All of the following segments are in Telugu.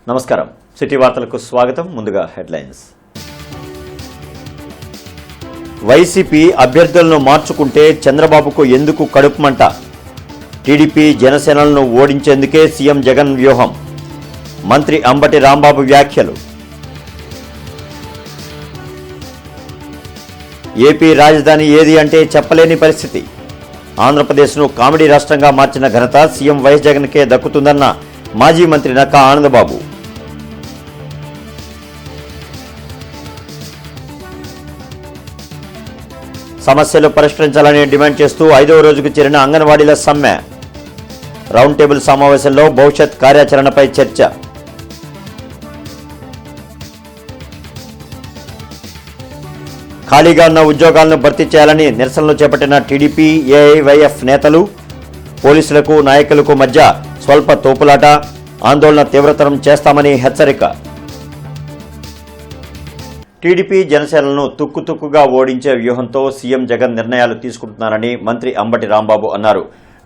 నమస్కారం. సిటీ వార్తలకు స్వాగతం. ముందుగా హెడ్లైన్స్. వైసీపీ అభ్యర్థులను మార్చుకుంటే చంద్రబాబుకు ఎందుకు కడుపుమంట? టీడీపీ జనసేనలను ఓడించేందుకే సీఎం జగన్ వ్యూహం. మంత్రి అంబటి రాంబాబు వ్యాఖ్యలు. ఏపీ రాజధాని ఏది అంటే చెప్పలేని పరిస్థితి. ఆంధ్రప్రదేశ్ను కామెడీ రాష్ట్రంగా మార్చిన ఘనత సీఎం వైఎస్ జగన్కే దక్కుతుందన్న మాజీ మంత్రి నక్కా ఆనందబాబు. సమస్యలు పరిష్కరించాలని డిమాండ్ చేస్తూ 5వ రోజుకు చేరిన అంగన్వాడీల సమ్మె. రౌండ్ టేబుల్ సమావేశంలో భవిష్యత్ కార్యాచరణపై చర్చ. ఖాళీగా ఉన్న ఉద్యోగాలను భర్తీ చేయాలని నిరసనలు చేపట్టిన టీడీపీ, ఏఐవైఎఫ్ నేతలు. పోలీసులకు నాయకులకు మధ్య స్వల్ప తోపులాట. ఆందోళన తీవ్రతరం చేస్తామని హెచ్చరిక. టీడీపీ జనసేనలను తుక్కుతుక్కుగా ఓడించే వ్యూహంతో సీఎం జగన్ నిర్ణయాలు తీసుకుంటున్నారని మంత్రి అంబటి రాంబాబు అన్నారు.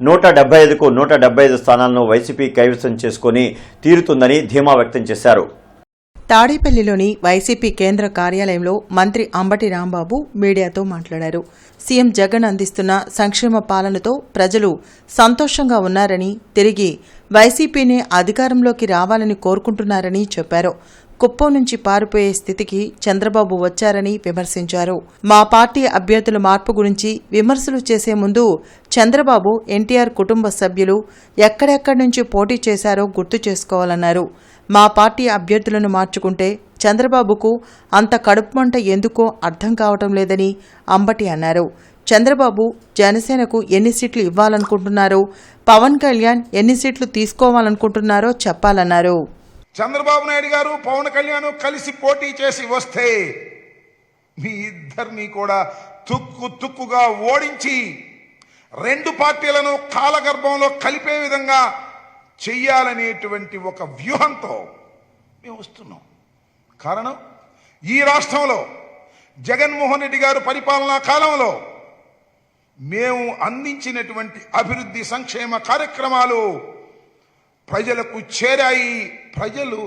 175కు 175 స్థానాలను వైసీపీ కైవసం చేసుకుని తీరుతుందని ధీమా వ్యక్తం చేశారు. తాడేపల్లిలోని వైసీపీ కేంద్ర కార్యాలయంలో మంత్రి అంబటి రాంబాబు మీడియాతో మాట్లాడారు. సీఎం జగన్ అందిస్తున్న సంక్షేమ పాలనతో ప్రజలు సంతోషంగా ఉన్నారని, తిరిగి వైసీపీని అధికారంలోకి రావాలని కోరుకుంటున్నారని చెప్పారు. కుప్పం నుంచి పారిపోయే స్థితికి చంద్రబాబు వచ్చారని విమర్శించారు. మా పార్టీ అభ్యర్థుల మార్పు గురించి విమర్శలు చేసే ముందు చంద్రబాబు, ఎన్టీఆర్ కుటుంబ సభ్యులు ఎక్కడెక్కడి నుంచి పోటీ చేశారో గుర్తు చేసుకోవాలన్నారు. మా పార్టీ అభ్యర్థులను మార్చుకుంటే చంద్రబాబుకు అంత కడుపుమంట ఎందుకో అర్థం కావటం లేదని అంబటి అన్నారు. చంద్రబాబు జనసేనకు ఎన్ని సీట్లు ఇవ్వాలనుకుంటున్నారో, పవన్ కళ్యాణ్ ఎన్ని సీట్లు తీసుకోవాలనుకుంటున్నారో చెప్పాలన్నారు. చంద్రబాబు నాయుడు గారు, పవన్ కళ్యాణ్ కలిసి పోటీ చేసి వస్తే మీ ఇద్దరిని కూడా తుక్కుగా ఓడించి 2 పార్టీలను కాలగర్భంలో కలిపే విధంగా చెయ్యాలనేటువంటి ఒక వ్యూహంతో మేము వస్తున్నాం. కారణం, ఈ రాష్ట్రంలో జగన్మోహన్ రెడ్డి గారు పరిపాలనా కాలంలో మేము అందించినటువంటి అభివృద్ధి సంక్షేమ కార్యక్రమాలు ప్రజలకు చేరాయి. ప్రజలు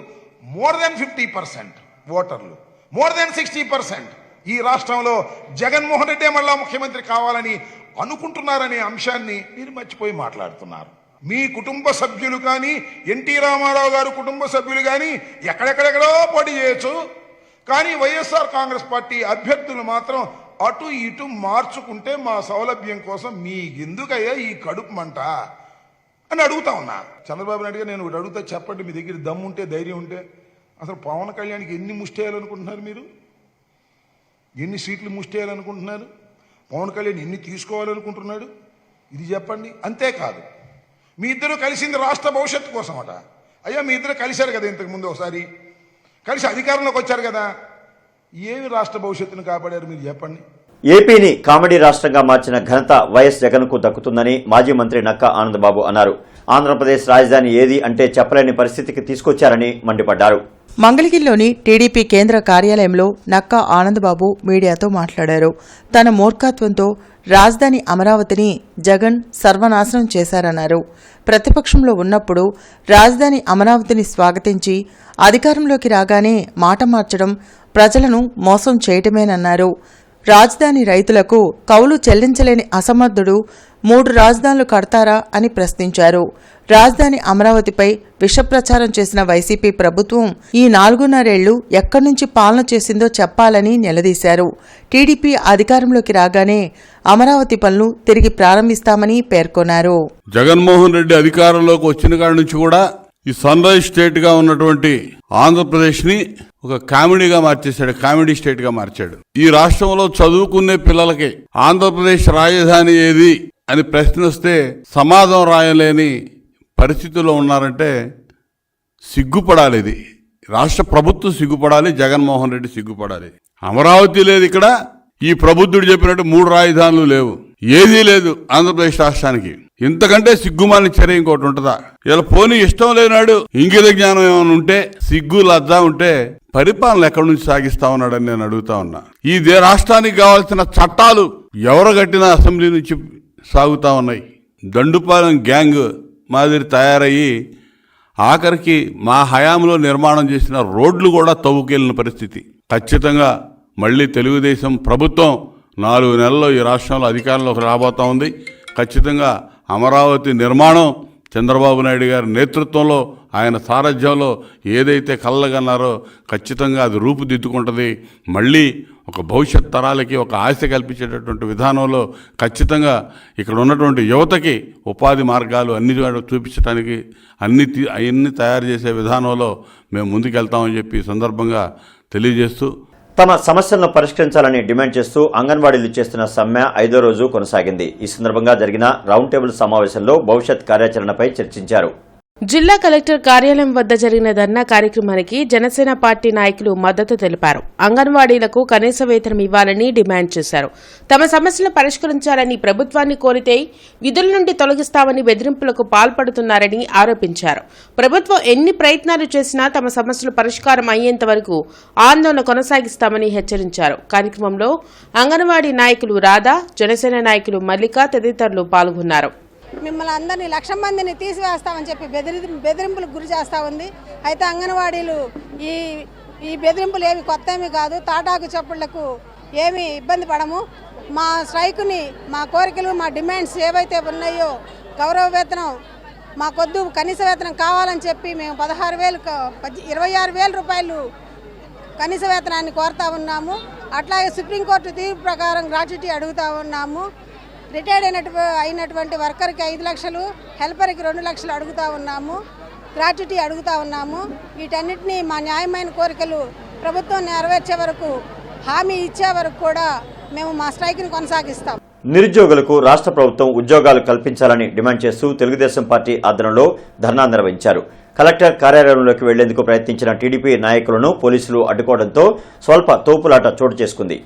మోర్ దెన్ 50%, ఓటర్లు మోర్ దెన్ 60% ఈ రాష్ట్రంలో జగన్మోహన్ రెడ్డి మళ్ళా ముఖ్యమంత్రి కావాలని అనుకుంటున్నారనే అంశాన్ని మీరు మర్చిపోయి మాట్లాడుతున్నారు. మీ కుటుంబ సభ్యులు కానీ, ఎన్టీ రామారావు గారు కుటుంబ సభ్యులు కానీ ఎక్కడెక్కడెక్కడో పోటీ చేయొచ్చు. కానీ వైఎస్ఆర్ కాంగ్రెస్ పార్టీ అభ్యర్థులు మాత్రం అటు ఇటు మార్చుకుంటే మా సౌలభ్యం కోసం మీకెందుకయ్యా ఈ కడుపు మంట అని అడుగుతా ఉన్నా. చంద్రబాబు నాయుడు గారు, నేను అడుగుతా, చెప్పండి, మీ దగ్గర దమ్ము ఉంటే, ధైర్యం ఉంటే, అసలు పవన్ కళ్యాణ్కి ఎన్ని ముష్టేయాలనుకుంటున్నారు? మీరు ఎన్ని సీట్లు ముష్టేయాలనుకుంటున్నారు? పవన్ కళ్యాణ్ ఎన్ని తీసుకోవాలనుకుంటున్నాడు? ఇది చెప్పండి. అంతేకాదు, మీ ఇద్దరు కలిసింది రాష్ట్ర భవిష్యత్తు కోసం అట. అయ్యా, మీ ఇద్దరు కలిశారు కదా ఇంతకుముందు, ఒకసారి కలిసి అధికారంలోకి వచ్చారు కదా, ఏమి రాష్ట్ర భవిష్యత్తును కాపాడారు మీరు చెప్పండి. ఏపీని కామెడీ రాష్ట్రంగా మార్చిన ఘనత వైఎస్ జగన్కు దక్కుతుందని మాజీ మంత్రి నక్కా ఆనందబాబు అన్నారు. ఆంధ్రప్రదేశ్ రాజధాని ఏది అంటే చెప్పలేని పరిస్థితికి తీసుకొచ్చారని మండిపడ్డారు. మంగళగిరిలోని టీడీపీ కేంద్ర కార్యాలయంలో నక్కా ఆనందబాబు మీడియాతో మాట్లాడారు. తన మూర్ఖత్వంతో రాజధాని అమరావతిని జగన్ సర్వనాశనం చేశారన్నారు. ప్రతిపక్షంలో ఉన్నప్పుడు రాజధాని అమరావతిని స్వాగతించి అధికారంలోకి రాగానే మాట మార్చడం ప్రజలను మోసం చేయటమేనన్నారు. రాజధాని రైతులకు కౌలు చెల్లించలేని అసమర్థుడు 3 రాజధానులు కడతారా అని ప్రశ్నించారు. రాజధాని అమరావతిపై విషప్రచారం చేసిన వైసీపీ ప్రభుత్వం ఈ 4.5 ఏళ్లు ఎక్కడి నుంచి పాలన చేసిందో చెప్పాలని నిలదీశారు. టీడీపీ అధికారంలోకి రాగానే అమరావతి పనులు తిరిగి ప్రారంభిస్తామని పేర్కొన్నారు. జగన్మోహన్ రెడ్డి అధికారంలోకి వచ్చిన కాడి నుంచి కూడా ఈ సన్ రైజ్ స్టేట్ గా ఉన్నటువంటి ఆంధ్రప్రదేశ్ ని ఒక కామెడీగా మార్చేశాడు, కామెడీ స్టేట్ గా మార్చాడు. ఈ రాష్ట్రంలో చదువుకునే పిల్లలకి ఆంధ్రప్రదేశ్ రాజధాని ఏది అని ప్రశ్న వస్తే సమాధానం రాయలేని పరిస్థితుల్లో ఉన్నారంటే సిగ్గుపడాలి. ఇది రాష్ట్ర ప్రభుత్వం సిగ్గుపడాలి, జగన్మోహన్ రెడ్డి సిగ్గుపడాలి. అమరావతి లేదు ఇక్కడ, ఈ ప్రబుద్ధుడు చెప్పినట్టు 3 రాజధానులు లేవు, ఏదీ లేదు ఆంధ్రప్రదేశ్ రాష్ట్రానికి. ఇంతకంటే సిగ్గుమాలిన చర్య ఇంకోటి ఉంటుందా? ఇలా పోనీ ఇష్టం లేనాడు ఇంగిత జ్ఞానం ఏమైనా ఉంటే, సిగ్గు లజ్జ ఉంటే పరిపాలన ఎక్కడి నుంచి సాగిస్తా ఉన్నాడని నేను అడుగుతా ఉన్నా. ఈ రాష్ట్రానికి కావాల్సిన చట్టాలు ఎవరు కట్టిన అసెంబ్లీ నుంచి సాగుతా ఉన్నాయి. దండుపాలెం గ్యాంగ్ మాదిరి తయారయ్యి ఆఖరికి మా హయాంలో నిర్మాణం చేసిన రోడ్లు కూడా తవ్వుకెళ్ళిన పరిస్థితి. ఖచ్చితంగా మళ్ళీ తెలుగుదేశం ప్రభుత్వం 4 నెలల్లో ఈ రాష్ట్రంలో అధికారంలోకి రాబోతా ఉంది. ఖచ్చితంగా అమరావతి నిర్మాణం చంద్రబాబు నాయుడు గారి నేతృత్వంలో, ఆయన సారథ్యంలో ఏదైతే కలలుగన్నారో ఖచ్చితంగా అది రూపుదిద్దుకుంటుంది. మళ్ళీ ఒక భవిష్యత్ తరాలకి ఒక ఆశ కల్పించేటటువంటి విధానంలో ఖచ్చితంగా ఇక్కడ ఉన్నటువంటి యువతకి ఉపాధి మార్గాలు అన్ని చూపించడానికి అన్ని తయారు చేసే విధానంలో మేము ముందుకెళ్తామని చెప్పి ఈ సందర్భంగా తెలియజేస్తూ, తమ సమస్యలను పరిష్కరించాలని డిమాండ్ చేస్తూ అంగన్వాడీలు చేస్తున్న సమ్మె 5వ రోజు కొనసాగింది. ఈ సందర్భంగా జరిగిన రౌండ్ టేబుల్ సమావేశంలో భవిష్యత్ కార్యాచరణపై చర్చించారు. జిల్లా కలెక్టర్ కార్యాలయం వద్ద జరిగిన ధర్నా కార్యక్రమానికి జనసేన పార్టీ నాయకులు మద్దతు తెలిపారు. అంగన్వాడీలకు కనీస వేతనం ఇవ్వాలని డిమాండ్ చేశారు. తమ సమస్యలు పరిష్కరించాలని ప్రభుత్వాన్ని కోరితే విధుల నుండి తొలగిస్తామని బెదిరింపులకు పాల్పడుతున్నారని ఆరోపించారు. ప్రభుత్వం ఎన్ని ప్రయత్నాలు చేసినా తమ సమస్యలు పరిష్కారం అయ్యేంత వరకు ఆందోళన కొనసాగిస్తామని హెచ్చరించారు. కార్యక్రమంలో అంగన్వాడీ నాయకులు రాధా, జనసేన నాయకులు మల్లిక తదితరులు పాల్గొన్నారు. మిమ్మల్ని అందరినీ 1,00,000 మందిని తీసివేస్తామని చెప్పి బెదిరింపులకు గురి చేస్తూ ఉంది. అయితే అంగన్వాడీలు ఈ బెదిరింపులు ఏమి కొత్త ఏమీ కాదు. తాటాకు చప్పుళ్లకు ఏమి ఇబ్బంది పడము. మా స్ట్రైకుని, మా కోరికలు, మా డిమాండ్స్ ఏవైతే ఉన్నాయో గౌరవ వేతనం మాకొద్దు, కనీస వేతనం కావాలని చెప్పి మేము 26,000 రూపాయలు కనీస వేతనాన్ని కోరుతా ఉన్నాము. అట్లాగే సుప్రీంకోర్టు తీర్పు ప్రకారం గ్రాట్యుటీ అడుగుతూ ఉన్నాము. రిటైర్డ్ అయినటువంటి వర్కర్కి 5 లక్షలు, హెల్పర్కి 2 లక్షలు అడుగుతూ ఉన్నాము. గ్రాట్యుటీ అడుగుతూ ఉన్నాము. వీటన్నిటినీ మా న్యాయమైన కోరికలు ప్రభుత్వం నెరవేర్చే వరకు, హామీ ఇచ్చే వరకు కూడా మేము మా స్ట్రైక్ని కొనసాగిస్తాం. నిరుద్యోగులకు రాష్ట్ర ప్రభుత్వం ఉద్యోగాలు కల్పించాలని డిమాండ్ చేస్తూ తెలుగుదేశం పార్టీ ఆధ్వర్యంలో ధర్నా నిర్వహించారు. కలెక్టర్ కార్యాలయంలోకి వెళ్లేందుకు ప్రయత్నించిన టీడీపీ నాయకులను పోలీసులు అడ్డుకోవడంతో స్వల్ప తోపులాట చోటు చేసుకుంది.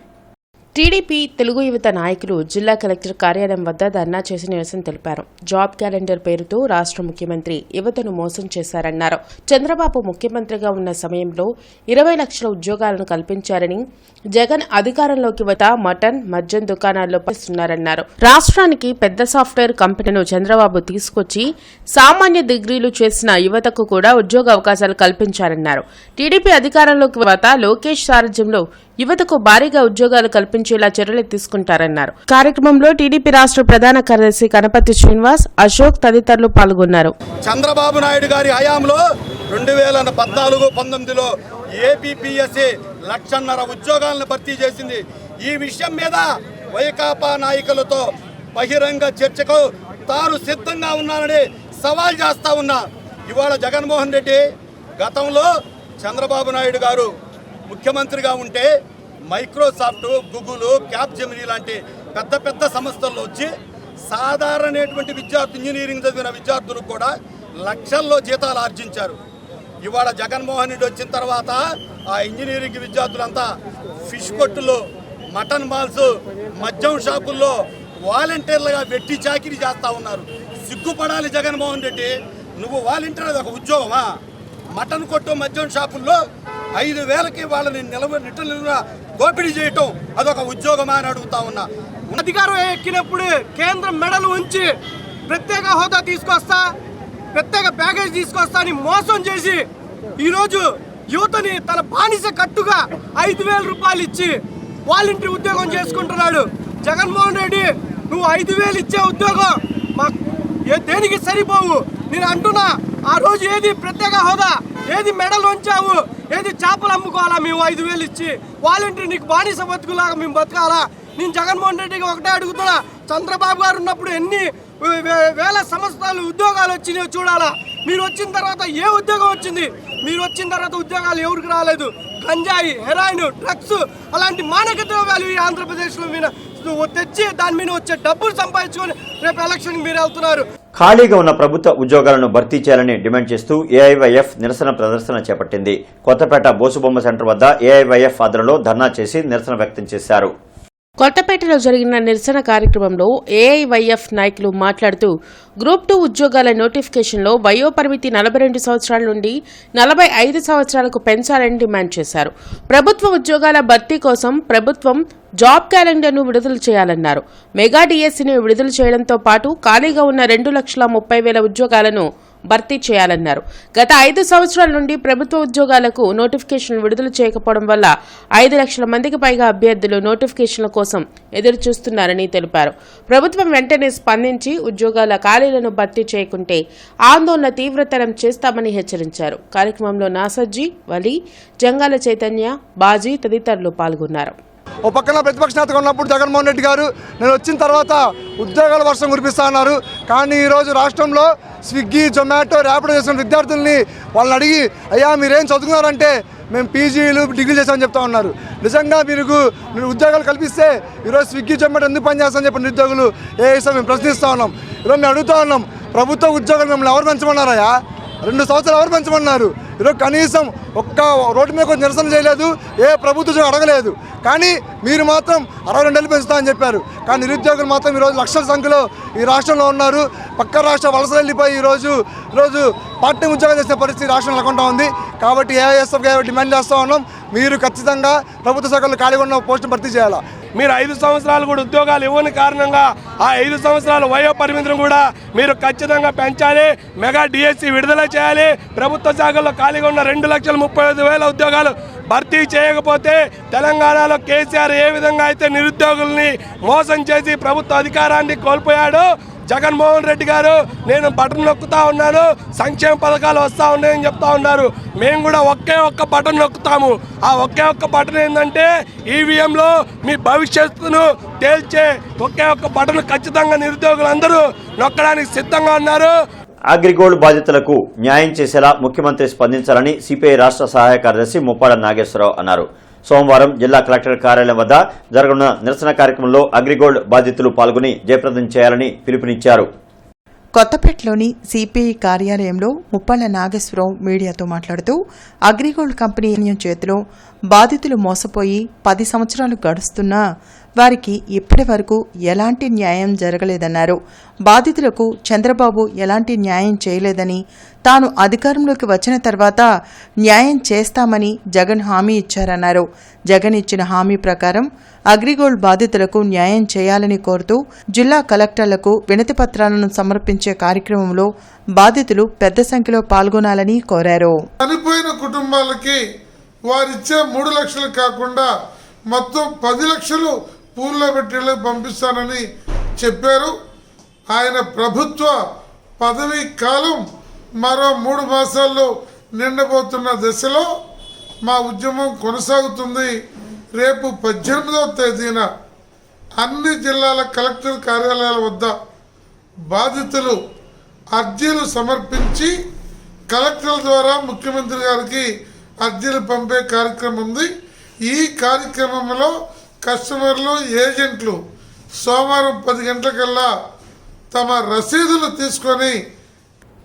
టీడీపీ తెలుగు యువత నాయకులు జిల్లా కలెక్టర్ కార్యాలయం వద్ద ధర్నా చేసి నిరసన తెలిపారు. జాబ్ క్యాలెండర్ పేరుతో రాష్ట్ర ముఖ్యమంత్రి యువతను మోసం చేశారన్నారు. చంద్రబాబు ముఖ్యమంత్రిగా ఉన్న సమయంలో 20 లక్షల ఉద్యోగాలను కల్పించారని, జగన్ అధికారంలోకి యువత మటన్, మద్యం దుకాణాల్లో పనిస్తున్నారన్నారు. రాష్ట్రానికి పెద్ద సాఫ్ట్వేర్ కంపెనీను చంద్రబాబు తీసుకొచ్చి సామాన్య డిగ్రీలు చేసిన యువతకు కూడా ఉద్యోగ అవకాశాలు కల్పించారన్నారు. టీడీపీ అధికారంలోకి యువత లోకేష్ సారథ్యంలో యువతకు భారీగా ఉద్యోగాలు కల్పించేలా చర్యలు తీసుకుంటారన్నారు. కార్యక్రమంలో టీడీపీ రాష్ట్ర ప్రధాన కార్యదర్శి కనపర్తి శ్రీనివాస్, అశోక్ తదితరులు పాల్గొన్నారు. చంద్రబాబు నాయుడు గారి హయాంలో 2014-19లో ఏపీపీఎస్సీ 1,50,000 ఉద్యోగాలను భర్తీ చేసింది. ఈ విషయం మీద వైకాపా నాయకులతో బహిరంగ చర్చకు తాను సిద్ధంగా ఉన్నానని సవాల్ చేస్తా ఉన్నా. ఇవాళ జగన్మోహన్ రెడ్డి గతంలో చంద్రబాబు నాయుడు గారు ముఖ్యమంత్రిగా ఉంటే మైక్రోసాఫ్ట్, గూగుల్, క్యాప్జెమినీ లాంటి పెద్ద పెద్ద సంస్థల్లో వచ్చి సాధారణటువంటి ఇంజనీరింగ్ చదివిన విద్యార్థులు కూడా లక్షల్లో జీతాలు ఆర్జించారు. ఇవాళ జగన్మోహన్ రెడ్డి వచ్చిన తర్వాత ఆ ఇంజనీరింగ్ విద్యార్థులంతా ఫిష్ కొట్టులు, మటన్ మాల్స్, మద్యం షాపుల్లో వాలంటీర్లుగా వెట్టి చాకిరీ చేస్తూ ఉన్నారు. సిగ్గుపడాలి జగన్మోహన్ రెడ్డి. నువ్వు వాలంటీర్ అది ఒక ఉద్యోగమా? మటన్ కొట్టు, మద్యం షాపుల్లో 5,000కి వాళ్ళని నిలువ దోపిడీ చేయటం అదొక ఉద్యోగమా అని అడుగుతా ఉన్నా. అధికారం ఎక్కినప్పుడు కేంద్రం మెడలు ఉంచి ప్రత్యేక హోదా తీసుకొస్తా, ప్రత్యేక ప్యాకేజ్ తీసుకొస్తా అని మోసం చేసి ఈరోజు యువతని తన బానిస కట్టుగా 5,000 రూపాయలు ఇచ్చి వాలంటీర్ ఉద్యోగం చేసుకుంటున్నాడు. జగన్మోహన్ రెడ్డి, నువ్వు 5,000 ఇచ్చే ఉద్యోగం మాకు దేనికి సరిపోవు. నేను అంటున్నా, ఆ రోజు ఏది ప్రత్యేక హోదా, ఏది మెడలు ఉంచావు, ఏది చేపలు అమ్ముకోవాలా మేము 5,000 ఇచ్చి? వాలంటీర్ నీకు బానిస బతుకులాగా మేము బతకాలా? నేను జగన్మోహన్ రెడ్డికి ఒకటే అడుగుతున్నా, చంద్రబాబు గారు ఉన్నప్పుడు ఎన్ని వేల సంవత్సరాలు ఉద్యోగాలు వచ్చినాయో చూడాలా. మీరు వచ్చిన తర్వాత ఏ ఉద్యోగం వచ్చింది? మీరు వచ్చిన తర్వాత ఉద్యోగాలు ఎవరికి రాలేదు. గంజాయి, హెరాయిన్, డ్రగ్స్ అలాంటి మానక ద్రవ్యాలు ఈ ఆంధ్రప్రదేశ్లో మీద తెచ్చి దాని మీద వచ్చే డబ్బులు సంపాదించుకొని రేపు ఎలక్షన్కి మీరు వెళ్తున్నారు. ఖాళీగా ఉన్న ప్రభుత్వ ఉద్యోగాలను భర్తీ చేయాలని డిమాండ్ చేస్తూ ఏఐవైఎఫ్ నిరసన ప్రదర్శన చేపట్టింది. కొత్తపేట బోసుబొమ్మ సెంటర్ వద్ద ఏఐవైఎఫ్ ఆధ్వర్యంలో ధర్నా చేసి నిరసన వ్యక్తం చేశారు. కొత్తపేటలో జరిగిన నిరసన కార్యక్రమంలో ఏఐవైఎఫ్ నాయకులు మాట్లాడుతూ గ్రూప్ 2 ఉద్యోగాల నోటిఫికేషన్లో వయోపరిమితి 42 సంవత్సరాల నుండి 45 సంవత్సరాలకు పెంచాలని డిమాండ్ చేశారు. ప్రభుత్వ ఉద్యోగాల భర్తీ కోసం ప్రభుత్వం జాబ్ క్యాలెండర్ను విడుదల చేయాలన్నారు. మెగా డిఎస్సీని విడుదల చేయడంతో పాటు ఖాళీగా ఉన్న 2,30,30,000 ఉద్యోగాలను భర్తీ చేయాలన్నారు. గత 5 సంవత్సరాల నుండి ప్రభుత్వ ఉద్యోగాలకు నోటిఫికేషన్లు విడుదల చేయకపోవడం వల్ల 5 లక్షల మందికి పైగా అభ్యర్థులు నోటిఫికేషన్ల కోసం ఎదురు చూస్తున్నారని తెలిపారు. ప్రభుత్వం వెంటనే స్పందించి ఉద్యోగాల ఖాళీలను భర్తీ చేయకుంటే ఆందోళన తీవ్రతరం చేస్తామని హెచ్చరించారు. కార్యక్రమంలో నాసజ్జీ, వలి, జంగాల చైతన్య, బాజీ తదితరులు పాల్గొన్నారు. ఓ పక్కన ప్రతిపక్ష నేతగా ఉన్నప్పుడు జగన్మోహన్ రెడ్డి గారు నేను వచ్చిన తర్వాత ఉద్యోగాల వర్షం కురిపిస్తా అన్నారు. కానీ ఈరోజు రాష్ట్రంలో స్విగ్గీ, జొమాటో, ర్యాపిడో చేసిన విద్యార్థుల్ని వాళ్ళని అడిగి అయ్యా మీరేం చదువుకున్నారంటే మేము పీజీలు, డిగ్రీలు చేసామని చెప్తా ఉన్నారు. నిజంగా మీరు ఉద్యోగాలు కల్పిస్తే ఈరోజు స్విగ్గీ, జొమాటో ఎందుకు పనిచేస్తామని చెప్పిన నిరుద్యోగులు మేము ప్రశ్నిస్తూ ఉన్నాం. ఈరోజు మేము అడుగుతూ ఉన్నాం, ప్రభుత్వ ఉద్యోగాలు మిమ్మల్ని ఎవరు పెంచమన్నారయ్యా? 2 సంవత్సరాలు ఎవరు పెంచమన్నారు? ఈరోజు కనీసం ఒక్క రోడ్డు మీద కొంచెం నిరసన చేయలేదు, ఏ ప్రభుత్వం అడగలేదు. కానీ మీరు మాత్రం 62 ఏళ్ళు పెంచుతామని చెప్పారు. కానీ నిరుద్యోగులు మాత్రం ఈరోజు లక్షల సంఖ్యలో ఈ రాష్ట్రంలో ఉన్నారు. పక్క రాష్ట్ర వలసలు వెళ్ళిపోయి ఈరోజు పార్ట్ టైం ఉద్యోగం చేసే పరిస్థితి రాష్ట్రం నెలకొంటా ఉంది. కాబట్టి ఏఐఎస్ఎఫ్ డిమాండ్ చేస్తూ ఉన్నాం, మీరు ఖచ్చితంగా ప్రభుత్వ శాఖల్లో ఖాళీగా ఉన్న పోస్టును భర్తీ చేయాలా. మీరు 5 సంవత్సరాలు కూడా ఉద్యోగాలు ఇవ్వని కారణంగా ఆ 5 సంవత్సరాల వయో పరిమితిని కూడా మీరు ఖచ్చితంగా పెంచాలి. మెగా డిఎస్సి విడుదల చేయాలి. ప్రభుత్వ శాఖల్లో ఖాళీగా ఉన్న 2,35,000 ఉద్యోగాలు భర్తీ చేయకపోతే తెలంగాణలో కేసీఆర్ ఏ విధంగా అయితే నిరుద్యోగుల్ని మోసం చేసి ప్రభుత్వ అధికారాన్ని కోల్పోయాడో, జగన్మోహన్ రెడ్డి గారు నేను బటన్ నొక్కుతా ఉన్నాను, సంక్షేమ పథకాలు వస్తూ ఉన్నాయని చెప్తా ఉన్నారు. మేము కూడా ఒక్క బటన్ నొక్కుతాము. ఆ ఒక్క బటన్ ఏంటంటే ఈవీఎంలో మీ భవిష్యత్తును తేల్చే ఒక్క బటన్ ఖచ్చితంగా నిరుద్యోగులందరూ నొక్కడానికి సిద్ధంగా ఉన్నారు. అగ్రిగోల్డ్ బాధితులకు న్యాయం చేసేలా ముఖ్యమంత్రి స్పందించాలని సిపిఐ రాష్ట్ర సహాయ కార్యదర్శి ముప్పాడ నాగేశ్వరరావు అన్నారు. సోమవారం జిల్లా కలెక్టర్ కార్యాలయం వద్ద జరగనున్న నిరసన కార్యక్రమంలో అగ్రిగోల్డ్ బాధితులు పాల్గొని జయప్రదం చేయాలని పిలుపునిచ్చారు. కొత్తపేటలోని సిపిఐ కార్యాలయంలో ముప్పాళ్ల నాగేశ్వరరావు మీడియాతో మాట్లాడుతూ అగ్రిగోల్డ్ కంపెనీ చేతిలో బాధితులు మోసపోయి 10 సంవత్సరాలు గడుస్తున్నా వారికి ఇప్పటి వరకు ఎలాంటి న్యాయం జరగలేదన్నారు. బాధితులకు చంద్రబాబు ఎలాంటి న్యాయం చేయలేదని, తాను అధికారంలోకి వచ్చిన తర్వాత న్యాయం చేస్తామని జగన్ హామీ ఇచ్చారన్నారు. జగన్ ఇచ్చిన హామీ ప్రకారం అగ్రిగోల్డ్ బాధితులకు న్యాయం చేయాలని కోరుతూ జిల్లా కలెక్టర్లకు వినతి పత్రాలను సమర్పించే కార్యక్రమంలో బాధితులు పెద్ద సంఖ్యలో పాల్గొనాలని కోరారు. చనిపోయిన కుటుంబాలకి వారిచ్చే 3 లక్షలు కాకుండా మొత్తం 10 లక్షలు పూల్లో పెట్టి పంపిస్తానని చెప్పారు. ఆయన ప్రభుత్వ పదవీ కాలం మరో 3 మాసాల్లో నిండబోతున్న దశలో మా ఉద్యమం కొనసాగుతుంది. రేపు 18వ తేదీన అన్ని జిల్లాల కలెక్టర్ కార్యాలయాల వద్ద బాధితులు అర్జీలు సమర్పించి కలెక్టర్ల ద్వారా ముఖ్యమంత్రి గారికి అర్జీలు పంపే కార్యక్రమం ఉంది. ఈ కార్యక్రమంలో కస్టమర్లు, ఏజెంట్లు సోమవారం 10 గంటలకల్లా తమ రసీదులు తీసుకొని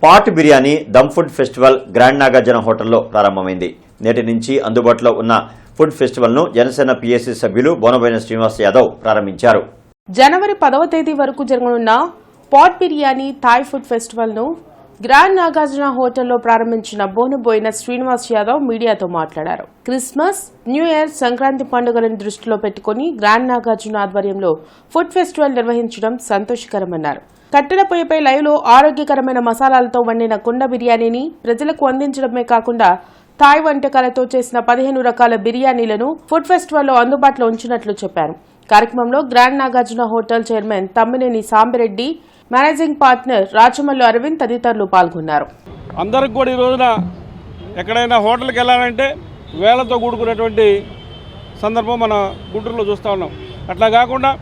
pot biryani dum food festival grand Nagarjuna హోటల్లో ప్రారంభమైంది. నేటి నుంచి అందుబాటులో ఉన్న ఫుడ్ ఫెస్టివల్ ను జనసేన పిఎస్సి సభ్యులు బోనబోయిన శ్రీనివాస్ యాదవ్ ప్రారంభించారు. జనవరి 10వ తేదీ వరకు జరగనున్న pot biryani Thai food festival ను గ్రాండ్ నాగార్జున హోటల్లో ప్రారంభించిన బోనబోయిన శ్రీనివాస్ యాదవ్ మీడియాతో మాట్లాడారు. క్రిస్మస్, న్యూ ఇయర్, సంక్రాంతి పండుగలను దృష్టిలో పెట్టుకుని గ్రాండ్ నాగార్జున ఆధ్వర్యంలో ఫుడ్ ఫెస్టివల్ నిర్వహించడం సంతోషకరమన్నారు. కట్టెల పొయ్యిపై లైవ్లో ఆరోగ్యకరమైన మసాలాలతో వండిన కుండ బిర్యానీని ప్రజలకు అందించడమే కాకుండా థాయ్ వంటకాలతో చేసిన 15 రకాల బిర్యానీలను ఫుడ్ ఫెస్టివల్లో అందుబాటులో ఉంచినట్లు చెప్పారు. కార్యక్రమంలో grand Nagarjuna hotel chairman Tammineni Sambireddy, managing partner Rachamallu Aravind తదితరులు పాల్గొన్నారు. అందరికి కూడా ఈ రోజున ఎక్కడైనా హోటల్కి వెళ్ళాలంటే వేలతో కూడుకున్నటువంటి సందర్భం మన గుంటూరులో చూస్తూ ఉన్నాం. అట్లా కాకుండా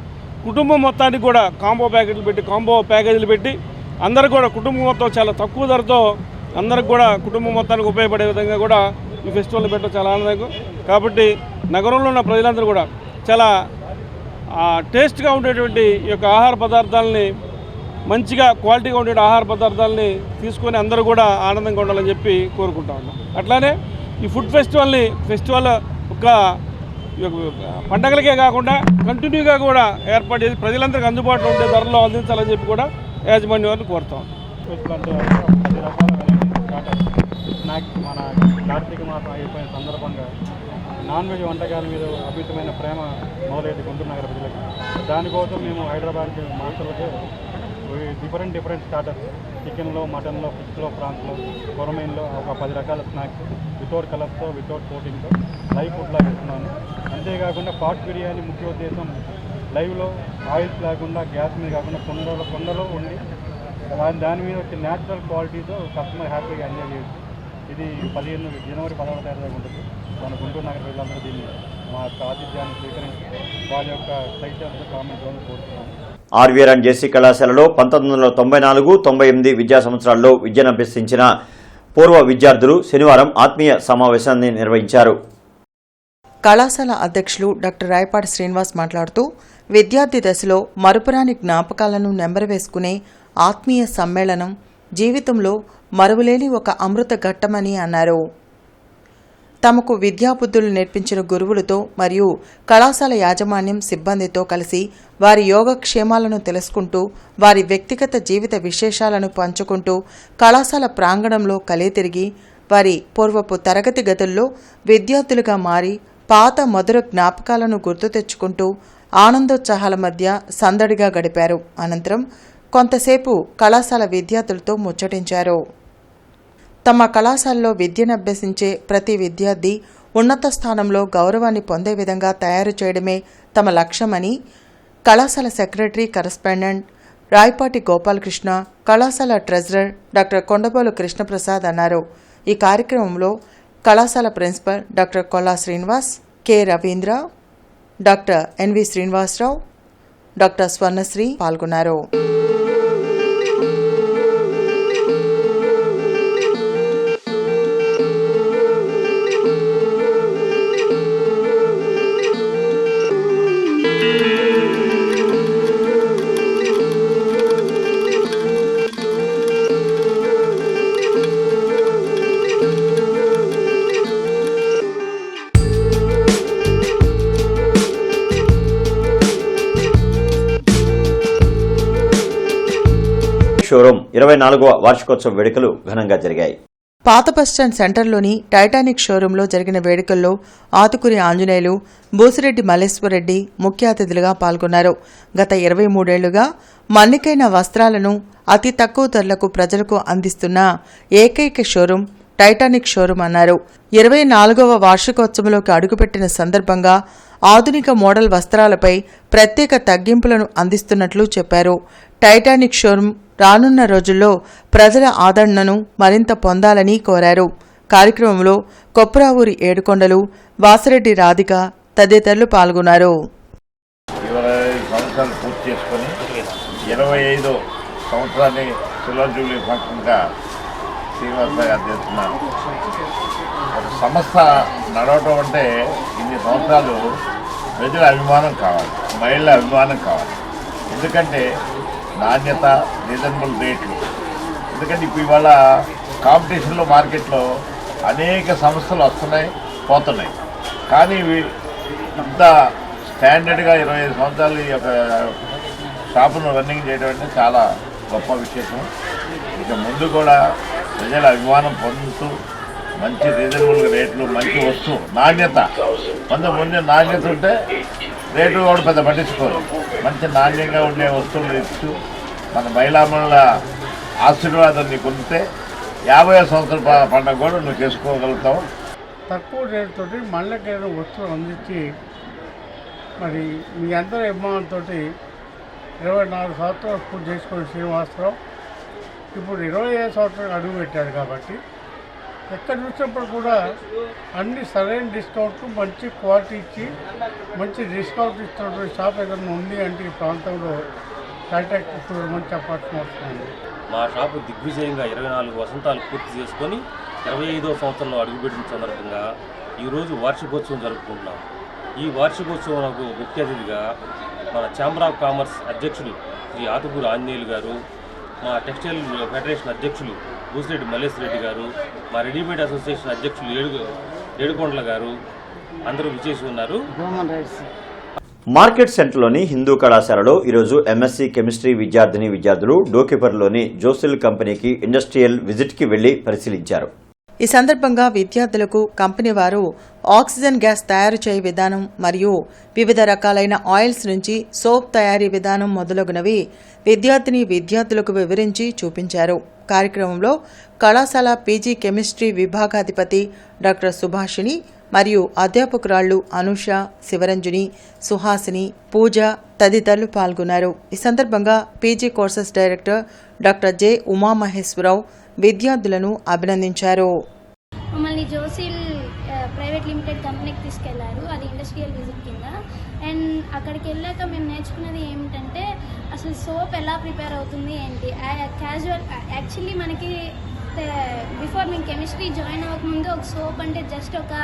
కుటుంబం మొత్తానికి కూడా కాంబో ప్యాకేజీలు పెట్టి అందరికి కూడా కుటుంబం మొత్తం చాలా తక్కువ ధరతో అందరికి కూడా కుటుంబం మొత్తానికి ఉపయోగపడే విధంగా కూడా ఈ ఫెస్టివల్ పెట్టడం చాలా ఆనందం. కాబట్టి నగరంలో ఉన్న ప్రజలందరూ కూడా చాలా టేస్ట్గా ఉండేటువంటి ఈ యొక్క ఆహార పదార్థాలని, మంచిగా క్వాలిటీగా ఉండే ఆహార పదార్థాలని తీసుకొని అందరూ కూడా ఆనందంగా ఉండాలని చెప్పి కోరుకుంటా ఉన్నాం. అట్లానే ఈ ఫుడ్ ఫెస్టివల్ ఒక పండగలకే కాకుండా కంటిన్యూగా కూడా ఏర్పాటు చేసి ప్రజలందరికీ అందుబాటులో ఉండే ధరలో అందించాలని చెప్పి కూడా యాజమాన్యం వారిని కోరుతాం. మన కార్తీక మాసం అయిపోయిన సందర్భంగా నాన్ వెజ్ వంటకాల మీద అద్భుతమైన ప్రేమ మొదలైంది గుంటూరు నగర ప్రజలకు. దానికోసం మేము హైదరాబాద్కి మాస్టర్లకి డిఫరెంట్ స్టార్టర్స్ చికెన్లో, మటన్లో, ఫిష్లో, ప్రాన్స్లో, కొరమైన్లో ఒక 10 రకాల స్నాక్స్ వితౌట్ కలర్స్తో, వితౌట్ కోటింగ్తో లైవ్ ఫుడ్ లాగా ఇస్తున్నాను. అంతేకాకుండా పాట్ బిర్యానీ ముఖ్య ఉద్దేశం లైవ్లో ఆయిల్స్ లేకుండా, గ్యాస్ మీద కాకుండా కొండలో ఉండి దాని మీద వచ్చే న్యాచురల్ క్వాలిటీతో కస్టమర్ హ్యాపీగా ఎంజాయ్ చేయొచ్చు. ఇది జనవరి 16వ తారీఖు దాకా ఉంటుంది. మన గుంటూరు నగర ప్రజలందరూ దీన్ని మా యొక్క ఆతిథ్యాన్ని స్వీకరించి వాళ్ళ యొక్క సైట్లతో కామెంట్ కోరుతున్నాను. ఆర్వీఆర్ అండ్ జేసీ కళాశాలలో 1994-98 విద్యా సంవత్సరాల్లో విద్యనభ్యసించిన పూర్వ విద్యార్థులు శనివారం ఆత్మీయ సమావేశాన్ని నిర్వహించారు. కళాశాల అధ్యక్షులు డాక్టర్ రాయపాటి శ్రీనివాస్ మాట్లాడుతూ విద్యార్థి దశలో మరుపురాని జ్ఞాపకాలను నెంబరవేసుకునే ఆత్మీయ సమ్మేళనం జీవితంలో మరువలేని ఒక అమృత ఘట్టమని అన్నారు. తమకు విద్యాబుద్ధులు నేర్పించిన గురువులతో మరియు కళాశాల యాజమాన్యం సిబ్బందితో కలిసి వారి యోగక్షేమాలను తెలుసుకుంటూ వారి వ్యక్తిగత జీవిత విశేషాలను పంచుకుంటూ కళాశాల ప్రాంగణంలో కలితిరిగి వారి పూర్వపు తరగతి గదుల్లో విద్యార్థులుగా మారి పాత మధుర జ్ఞాపకాలను గుర్తు తెచ్చుకుంటూ ఆనందోత్సాహాల మధ్య సందడిగా గడిపారు. అనంతరం కొంతసేపు కళాశాల విద్యార్థులతో ముచ్చటించారు. తమ కళాశాలలో విద్యనభ్యసించే ప్రతి విద్యార్థి ఉన్నత స్థానంలో గౌరవాన్ని పొందే విధంగా తయారు చేయడమే తమ లక్ష్యమని కళాశాల సెక్రటరీ కరెస్పాండెంట్ రాయపాటి గోపాలకృష్ణ, కళాశాల ట్రెజరర్ డాక్టర్ కొండబోలు కృష్ణప్రసాద్ అన్నారు. ఈ కార్యక్రమంలో కళాశాల principal doctor Kolla Srinivas, K Ravindra, doctor NV Srinivasarao, doctor Swarnasri పాల్గొన్నారు. షోరూం 24వ వార్షికోత్సవ వేడుకలు ఘనంగా జరిగాయి. పాత బస్టాండ్ సెంటర్లోని టైటానిక్ షోరూంలో జరిగిన వేడుకల్లో ఆతుకూరి ఆంజనేయులు, బూసిరెడ్డి మల్లేశ్వరరెడ్డి ముఖ్య అతిథులుగా పాల్గొన్నారు. గత 23 ఏళ్లుగా మన్నికైన వస్త్రాలను అతి తక్కువ ధరలకు ప్రజలకు అందిస్తున్న ఏకైక షోరూం టైటానిక్ షోరూం అన్నారు. 24వ వార్షికోత్సవంలోకి అడుగుపెట్టిన సందర్భంగా ఆధునిక మోడల్ వస్త్రాలపై ప్రత్యేక తగ్గింపులను అందిస్తున్నట్లు చెప్పారు. టైటానిక్ షోరూం రానున్న రోజుల్లో ప్రజల ఆదరణను మరింత పొందాలని కోరారు. కార్యక్రమంలో కొప్రావూరి ఏడుకొండలు, వాసిరెడ్డి రాధిక తదితరులు పాల్గొన్నారు. 25 సంవత్సరాలు పూర్తి చేసుకొని 25వ సంవత్సరాన్ని సిల్వర్ జూబ్లీ ఫంక్షన్గా శ్రీనివాస గారు చేస్తున్నారు. ఒక సంస్థ నడవటం అంటే ఇన్ని సంవత్సరాలు ప్రజల అభిమానం కావాలి, మహిళల అభిమానం కావాలి. ఎందుకంటే నాణ్యత, రీజనబుల్ రేట్లు. ఎందుకంటే ఇప్పుడు ఇవాళ కాంపిటీషన్లో మార్కెట్లో అనేక సంస్థలు వస్తున్నాయి, పోతున్నాయి. కానీ ఇంత స్టాండర్డ్గా 25 సంవత్సరాలు ఈ యొక్క షాపును రన్నింగ్ చేయడం అంటే చాలా గొప్ప విశేషం. ఇక ముందు కూడా ప్రజల అభిమానం పొందుతూ మంచి రీజనబుల్ రేట్లు, మంచి వస్తువు, నాణ్యత. ముందు నాణ్యత ఉంటే రేటు కూడా పెద్ద పట్టించుకోరు. మంచి నాణ్యంగా ఉండే వస్తువులు ఇస్తూ మన మహిళామణుల ఆశీర్వాదాన్ని పొందితే 50వ సంవత్సరాల పండుగ కూడా నువ్వు చేసుకోగలుగుతావు. తక్కువ రేటుతోటి మళ్ళకైన వస్తువులు అందించి మరి మీ అందరి అభిమానంతో 24 సంవత్సరాలు పూర్తి చేసుకుని శ్రీనివాసరావు ఇప్పుడు 25 సంవత్సరాలు అడుగు పెట్టాడు. కాబట్టి ఎక్కడ చూసినప్పుడు కూడా అన్ని సరైన డిస్కౌంట్, మంచి క్వాలిటీ ఇచ్చి మంచి డిస్కౌంట్ ఇస్తున్నటువంటి షాప్ ఏదైనా ఉంది అంటే ఈ ప్రాంతంలో టైటానిక్ మంచి చెప్పాల్సిన అవసరం ఉంది. మా షాపు దిగ్విజయంగా 24 వసంతాలు పూర్తి చేసుకొని 25వ సంవత్సరంలో అడుగుపెట్టిన సందర్భంగా ఈరోజు వార్షికోత్సవం జరుపుకుంటున్నాం. ఈ వార్షికోత్సవంకు ముఖ్య అతిథిగా మన ఛాంబర్ ఆఫ్ కామర్స్ అధ్యక్షులు శ్రీ ఆతుకూరి ఆంజనేయులు గారు, మా టెక్స్టైల్ ఫెడరేషన్ అధ్యక్షులు బూసిరెడ్డి మల్లేశ్వరరెడ్డి గారు, మా రెడీమేడ్ అసోసియేషన్ అధ్యక్షులు ఏడుకొండల గారు అందరూ విచ్చేసి ఉన్నారు. మార్కెట్ సెంటర్లోని హిందూ కళాశాలలో ఈరోజు ఎంఎస్సీ కెమిస్ట్రీ విద్యార్థులు డోకిపర్లోని జోసిల్ కంపెనీకి ఇండస్ట్రియల్ విజిట్కి వెళ్లి పరిశీలించారు. ఈ సందర్భంగా విద్యార్థులకు కంపెనీ వారు ఆక్సిజన్ గ్యాస్ తయారు చేయ విధానం మరియు వివిధ రకాలైన ఆయిల్స్ నుంచి సోప్ తయారీ విధానం మొదలగునవి విద్యార్థులకు వివరించి చూపించారు. కార్యక్రమంలో కళాశాల పీజీ కెమిస్ట్రీ విభాగాధిపతి డాక్టర్ సుభాషిణి మరియు అధ్యాపకురాళ్లు అనూష, శివరంజని, సుహాసిని, పూజ తదితరులు పాల్గొన్నారు. ఈ సందర్భంగా PG courses director doctor J Umamaheswararao విద్యార్థులను అభినందించారు. మమ్మల్ని జోసిల్ ప్రైవేట్ లిమిటెడ్ కంపెనీకి తీసుకెళ్లారు. అది ఇండస్ట్రియల్ విజిట్ కింద. అండ్ అక్కడికి వెళ్ళాక మేము నేర్చుకున్నది ఏమిటంటే అసలు సోప్ ఎలా ప్రిపేర్ అవుతుంది ఏంటి. యాక్చువల్లీ మనకి బిఫోర్ మేము కెమిస్ట్రీ జాయిన్ అవ్వకముందు ఒక సోప్ అంటే జస్ట్ ఒక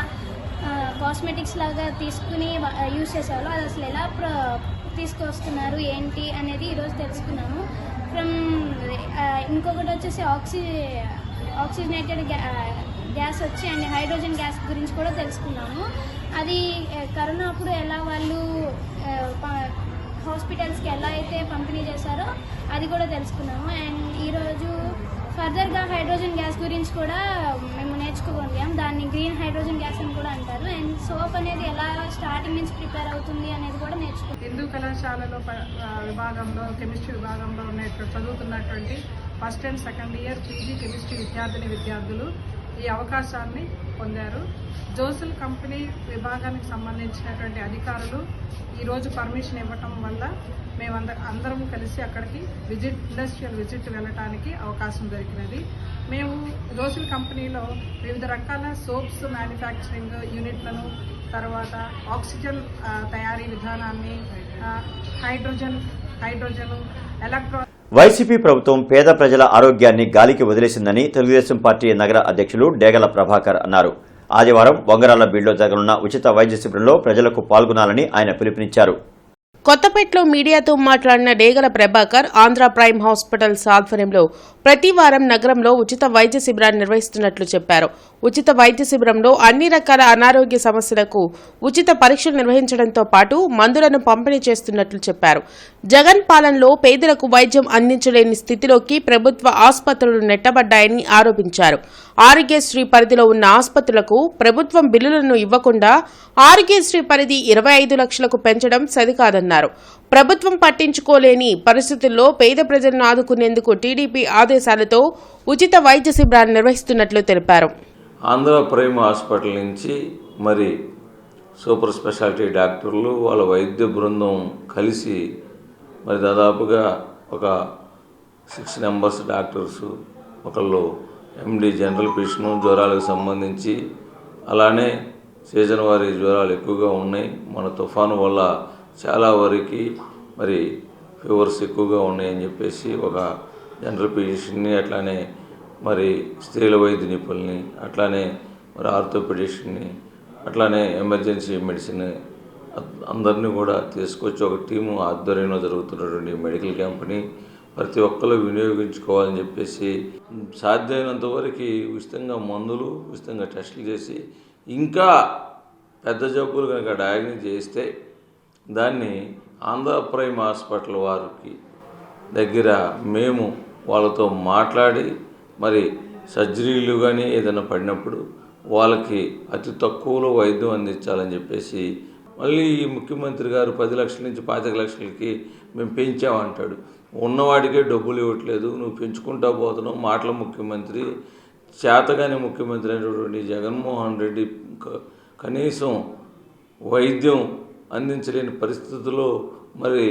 కాస్మెటిక్స్ లాగా తీసుకుని యూజ్ చేసేవాళ్ళు. అది అసలు ఎలా తీసుకొస్తున్నారు ఏంటి అనేది ఈరోజు తెలుసుకున్నాము. ఇంకొకటి వచ్చేసి ఆక్సిజనేటెడ్ గ్యాస్ వచ్చి అండ్ హైడ్రోజన్ గ్యాస్ గురించి కూడా తెలుసుకున్నాము. అది కరోనా అప్పుడు ఎలా వాళ్ళు హాస్పిటల్స్కి ఎలా అయితే పంపిణీ చేశారో అది కూడా తెలుసుకున్నాము. అండ్ ఈరోజు ఫర్దర్గా హైడ్రోజన్ గ్యాస్ గురించి కూడా మేము నేర్చుకోగలిగాం. దాన్ని గ్రీన్ హైడ్రోజన్ గ్యాస్ అని కూడా అంటారు. అండ్ సోప్ అనేది ఎలా స్టార్టింగ్ నుంచి ప్రిపేర్ అవుతుంది అనేది కూడా నేర్చుకున్నాం. హిందూ కళాశాలలో విభాగంలో కెమిస్ట్రీ విభాగంలో చదువుతున్నటువంటి first and second year PG chemistry విద్యార్థులు ఈ అవకాశాన్ని పొందారు. జోసిల్ కంపెనీ విభాగానికి సంబంధించినటువంటి అధికారులు ఈరోజు పర్మిషన్ ఇవ్వటం వల్ల మేము అందరం కలిసి అక్కడికి ఇండస్ట్రియల్ విజిట్ వెళ్ళటానికి అవకాశం దొరికినది. మేము జోసిల్ కంపెనీలో వివిధ రకాల సోప్స్ మ్యానుఫ్యాక్చరింగ్ యూనిట్లను, తర్వాత ఆక్సిజన్ తయారీ విధానాన్ని, హైడ్రోజన్ వైసీపీ ప్రభుత్వం పేద ప్రజల ఆరోగ్యాన్ని గాలికి వదిలేసిందని తెలుగుదేశం పార్టీ నగర అధ్యక్షులు డేగల ప్రభాకర్ అన్నారు. ఆదివారం వంగరాల బీడ్లో జరగనున్న ఉచిత వైద్య శిబిరంలో ప్రజలకు పాల్గొనాలని ఆయన పిలుపునిచ్చారు. కొత్తపేటలో మీడియాతో మాట్లాడిన డేగల ప్రభాకర్ ఆంధ్ర ప్రైమ్ హాస్పిటల్స్ ఆధ్వర్యంలో ప్రతి వారం నగరంలో ఉచిత వైద్య శిబిరాన్ని నిర్వహిస్తున్నట్లు చెప్పారు. ఉచిత వైద్య శిబిరంలో అన్ని రకాల అనారోగ్య సమస్యలకు ఉచిత పరీక్షలు నిర్వహించడంతో పాటు మందులను పంపిణీ చేస్తున్నట్లు చెప్పారు. జగన్ పాలనలో పేదలకు వైద్యం అందించలేని స్థితిలోకి ప్రభుత్వ ఆసుపత్రులు నెట్టబడ్డాయని ఆరోపించారు. ఆరోగ్యశ్రీ పరిధిలో ఉన్న ఆసుపత్రులకు ప్రభుత్వం బిల్లులను ఇవ్వకుండా ఆరోగ్యశ్రీ పరిధి 25 లక్షలకు పెంచడం సరికాదన్నారు. ప్రభుత్వం పట్టించుకోలేని పరిస్థితుల్లో పేద ప్రజలను ఆదుకునేందుకు టీడీపీ ఆదేశాలతో ఉచిత వైద్య శిబిరాన్ని నిర్వహిస్తున్నట్లు తెలిపారు. ఆంధ్ర ప్రైమ్ హాస్పిటల్ నుంచి మరి సూపర్ స్పెషాలిటీ డాక్టర్లు వాళ్ళ వైద్య బృందం కలిసి మరి దాదాపుగా ఒక 6 మెంబర్స్ డాక్టర్స్, ఒకళ్ళు ఎండి జనరల్ ఫిజిషియన్, జ్వరాలకు సంబంధించి, అలానే సీజన్ వారి జ్వరాలు ఎక్కువగా ఉన్నాయి. మన తుఫాను వల్ల చాలా వరకు మరి ఫీవర్స్ ఎక్కువగా ఉన్నాయని చెప్పేసి ఒక జనరల్ ఫిజిషియన్ని, అట్లానే మరి స్త్రీల వైద్య నిపుణుల్ని, అట్లానే మరి ఆర్థోపెడిషన్ని, అట్లానే ఎమర్జెన్సీ మెడిసిన్ అందరినీ కూడా తీసుకొచ్చి ఒక టీము ఆధ్వర్యంలో జరుగుతున్నటువంటి మెడికల్ క్యాంప్ని ప్రతి ఒక్కరు వినియోగించుకోవాలని చెప్పేసి సాధ్యమైనంత వరకు ఉచితంగా మందులు, ఉచితంగా టెస్టులు చేసి ఇంకా పెద్ద జబ్బులు కనుక డయాగ్నోస్ చేస్తే దాన్ని ఆంధ్ర ప్రైమ్ హాస్పిటల్ వారికి దగ్గర మేము వాళ్ళతో మాట్లాడి మరి సర్జరీలు కానీ ఏదైనా పడినప్పుడు వాళ్ళకి అతి తక్కువలో వైద్యం అందించాలని చెప్పేసి మళ్ళీ ఈ ముఖ్యమంత్రి గారు 10 లక్షల నుంచి 25 లక్షలకి మేము పెంచామంటాడు. ఉన్నవాడికే డబ్బులు ఇవ్వట్లేదు, నువ్వు పెంచుకుంటా పోతున్నావు. మాటల ముఖ్యమంత్రి, చేతగానే ముఖ్యమంత్రి అయినటువంటి జగన్మోహన్ రెడ్డి కనీసం వైద్యం అందించలేని పరిస్థితుల్లో మరి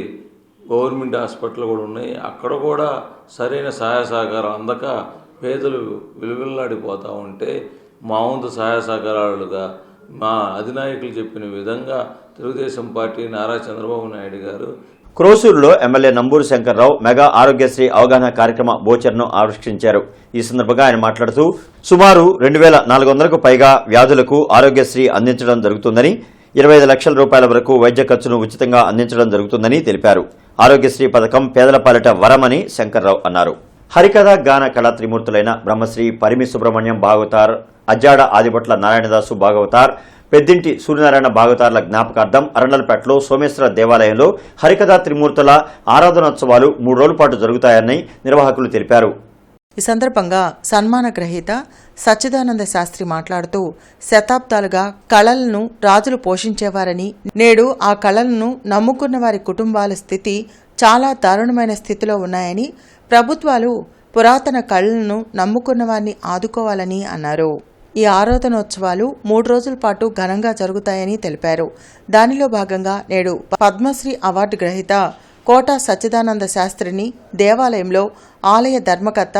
గవర్నమెంట్ హాస్పిటల్ కూడా ఉన్నాయి. అక్కడ కూడా సరైన సహాయ సహకారం అందక పేదలు విలువిల్లాడిపోతూ ఉంటే మా వంతు సహాయ సహకారాలుగా మా అధినాయకులు చెప్పిన విధంగా తెలుగుదేశం పార్టీ నారా చంద్రబాబు నాయుడు గారు క్రోసూరులో ఎమ్మెల్యే నంబూరు శంకర్రావు మెగా ఆరోగ్యశ్రీ అవగాహన కార్యక్రమ బోచర్ను ఆవిష్కరించారు. ఈ సందర్భంగా ఆయన మాట్లాడుతూ సుమారు 2400కు పైగా వ్యాధులకు ఆరోగ్యశ్రీ అందించడం జరుగుతుందని, 25 లక్షల రూపాయల వరకు వైద్య ఖర్చును ఉచితంగా అందించడం జరుగుతుందని తెలిపారు. ఆరోగ్యశ్రీ పథకం పేదల పాలిట వరమని శంకర్రావు అన్నారు. హరికథ గాన కళా త్రిమూర్తులైన బ్రహ్మశ్రీ పరిమి సుబ్రహ్మణ్యం భాగవతార్, అజ్జాడ ఆదిభట్ల నారాయణదాసు భాగవతార్, పెద్దింటి సూర్యనారాయణ భాగవతార్ల జ్ఞాపకార్థం అరండలపేటలో సోమేశ్వర దేవాలయంలో హరికథా త్రిమూర్తుల ఆరాధనోత్సవాలు 3 రోజుల పాటు జరుగుతాయని నిర్వాహకులు తెలిపారు. ఈ సందర్భంగా సన్మాన గ్రహీత సచ్చిదానంద శాస్త్రి మాట్లాడుతూ శతాబ్దాలుగా కళలను రాజులు పోషించేవారని, నేడు ఆ కళలను నమ్ముకున్న వారి కుటుంబాల స్థితి చాలా దారుణమైన స్థితిలో ఉన్నాయని, ప్రభుత్వాలు పురాతన కళలను నమ్ముకున్న వారిని ఆదుకోవాలని అన్నారు. ఈ ఆరాధనోత్సవాలు 3 రోజుల పాటు ఘనంగా జరుగుతాయని తెలిపారు. దానిలో భాగంగా నేడు పద్మశ్రీ అవార్డు గ్రహీత కోట సచ్చిదానంద శాస్త్రిని దేవాలయంలో ఆలయ ధర్మకర్త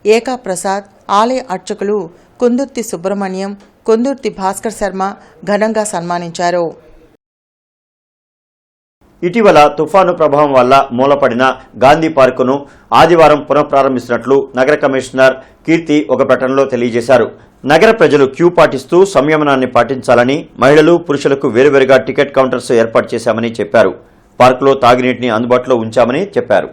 ఏకా ప్రసాద్, ఆలయ అర్చకులు కుందుర్తి సుబ్రహ్మణ్యం, కుందుర్తి భాస్కర్ శర్మ ఘనంగా సన్మానించారు. ఇటీవల తుఫాను ప్రభావం వల్ల మూలపడిన గాంధీ పార్కును ఆదివారం పునఃప్రారంభిస్తున్నట్లు నగర కమిషనర్ కీర్తి ఒక ప్రకటనలో తెలియజేశారు. నగర ప్రజలు క్యూ పాటిస్తూ సంయమనాన్ని పాటించాలని, మహిళలు పురుషులకు వేరువేరుగా టికెట్ కౌంటర్స్ ఏర్పాటు చేశామని చెప్పారు. పార్కులో తాగునీటిని అందుబాటులో ఉంచామని చెప్పారు.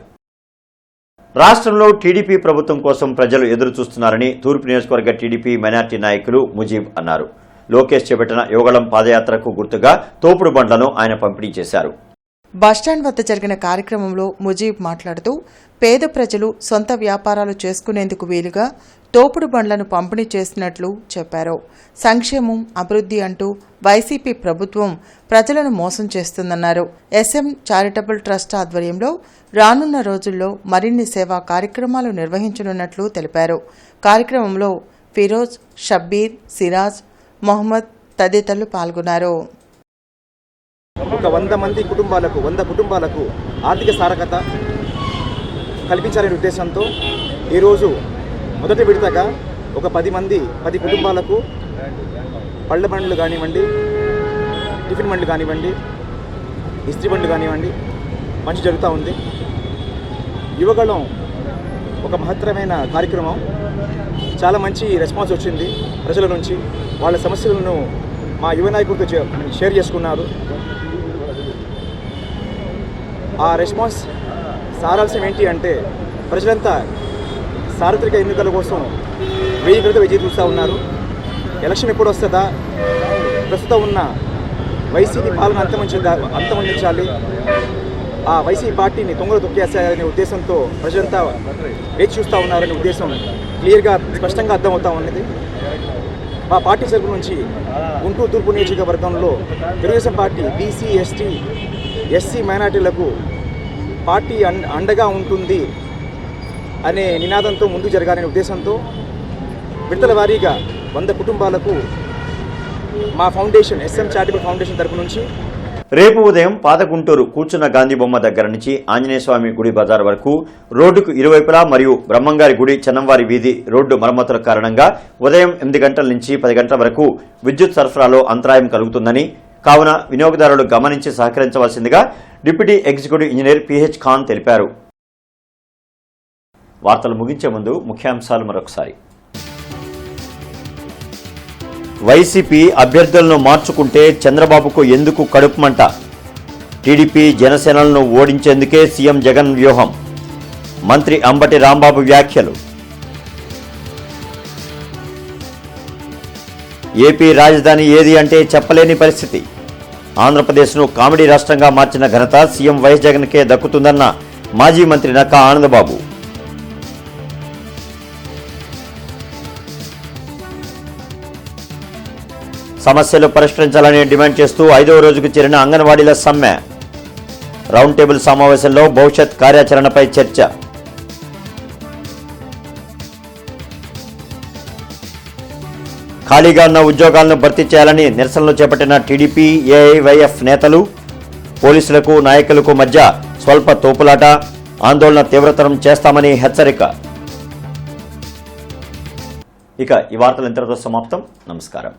రాష్ట్రంలో టీడీపీ ప్రభుత్వం కోసం ప్రజలు ఎదురు చూస్తున్నారని తూర్పు నియోజకవర్గ టీడీపీ మైనార్టీ నాయకులు ముజీబ్ అన్నారు. లోకేష్ చేపట్టిన యువగళం పాదయాత్రకు గుర్తుగా తోపుడు బండ్లను ఆయన పంపిణీ చేశారు. బస్టాండ్ వద్ద జరిగిన కార్యక్రమంలో ముజీబ్ మాట్లాడుతూ పేద ప్రజలు సొంత వ్యాపారాలు చేసుకునేందుకు వీలుగా తోపుడు బండ్లను పంపిణీ చేసినట్లు చెప్పారు. సంక్షేమం, అభివృద్ధి అంటూ వైసీపీ ప్రభుత్వం ప్రజలను మోసం చేస్తుందన్నారు. SM చారిటబుల్ ట్రస్ట్ ఆధ్వర్యంలో రానున్న రోజుల్లో మరిన్ని సేవా కార్యక్రమాలు నిర్వహించనున్నట్లు తెలిపారు. కార్యక్రమంలో ఫిరోజ్, షబ్బీర్, సిరాజ్, మొహమ్మద్ తదితరులు పాల్గొన్నారు. ఒక 100 కుటుంబాలకు ఆర్థిక సారకత కల్పించాలనే ఉద్దేశంతో ఈరోజు మొదటి విడతగా ఒక 10 కుటుంబాలకు పళ్ళ బండ్లు కానివ్వండి, టిఫిన్ బండ్లు కానివ్వండి, ఇస్త్రీ బండ్లు కానివ్వండి మంచి జరుగుతూ ఉంది. యువగళం ఒక మహత్తరమైన కార్యక్రమం. చాలా మంచి రెస్పాన్స్ వచ్చింది ప్రజల నుంచి. వాళ్ళ సమస్యలను మా యువ నాయకులతో షేర్ చేసుకున్నారు. ఆ రెస్పాన్స్ సారాంశం ఏంటి అంటే ప్రజలంతా సార్వత్రిక ఎన్నికల కోసం వేయి చూస్తూ ఉన్నారు. ఎలక్షన్ ఎప్పుడు వస్తుందా, ప్రస్తుతం ఉన్న వైసీపీ పాలన అంతమొందించాలి, ఆ వైసీపీ పార్టీని తొంగలు తొక్కేస్తాయనే ఉద్దేశంతో ప్రజలంతా వేచి చూస్తూ ఉన్నారనే ఉద్దేశం క్లియర్గా స్పష్టంగా అర్థమవుతూ ఉన్నది. మా పార్టీ తరపు నుంచి గుంటూరు తూర్పు నియోజకవర్గంలో Telugu Desam party BC, ST, SC మైనార్టీలకు పార్టీ అండగా ఉంటుంది అనే నినాదంతో ముందు జరగాలనే ఉద్దేశంతో విడతల వారీగా 100 కుటుంబాలకు మా ఫౌండేషన్ SM చారిటబుల్ ఫౌండేషన్ తరపు నుంచి రేపు ఉదయం పాత గుంటూరు కూర్చున్న గాంధీ బొమ్మ దగ్గర నుంచి ఆంజనేయ స్వామి గుడి బజార్ వరకు రోడ్డుకు ఇరువైపులా మరియు బ్రహ్మంగారి గుడి చెన్నంవారి వీధి రోడ్డు మరమ్మతుల కారణంగా ఉదయం 8 గంటల నుంచి 10 గంటల వరకు విద్యుత్ సరఫరాలో అంతరాయం కలుగుతుందని, కావున వినియోగదారులు గమనించి సహకరించవలసిందిగా deputy executive engineer PH Khan తెలిపారు. వార్తలు ముగించే ముందు ముఖ్యాంశాలు మరొకసారి. వైసీపీ అభ్యర్థులను మార్చుకుంటే చంద్రబాబుకు ఎందుకు కడుపుమంట? టీడీపీ జనసేనలను ఓడించేందుకే సీఎం జగన్ వ్యూహం. మంత్రి అంబటి రాంబాబు వ్యాఖ్యలు. ఏపీ రాజధాని ఏది అంటే చెప్పలేని పరిస్థితి. ఆంధ్రప్రదేశ్ను కామెడీ రాష్ట్రంగా మార్చిన ఘనత సీఎం వైఎస్ జగన్కే దక్కుతుందన్న మాజీ మంత్రి నక్కా ఆనందబాబు. సమస్యలు పరిష్కరించాలని డిమాండ్ చేస్తూ 5వ రోజుకు చేరిన అంగన్వాడీల సమ్మె. రౌండ్ టేబుల్ సమావేశంలో భవిష్యత్ కార్యాచరణపై చర్చ. ఖాళీగా ఉన్న ఉద్యోగాలను భర్తీ చేయాలని నిరసనలు చేపట్టిన టీడీపీ, AIYF నేతలు. పోలీసులకు నాయకులకు మధ్య స్వల్ప తోపులాట, ఆందోళన తీవ్రతరం చేస్తామని హెచ్చరిక. ఇక ఈ వార్తలు ఇంతటితో సమాప్తం. నమస్కారం.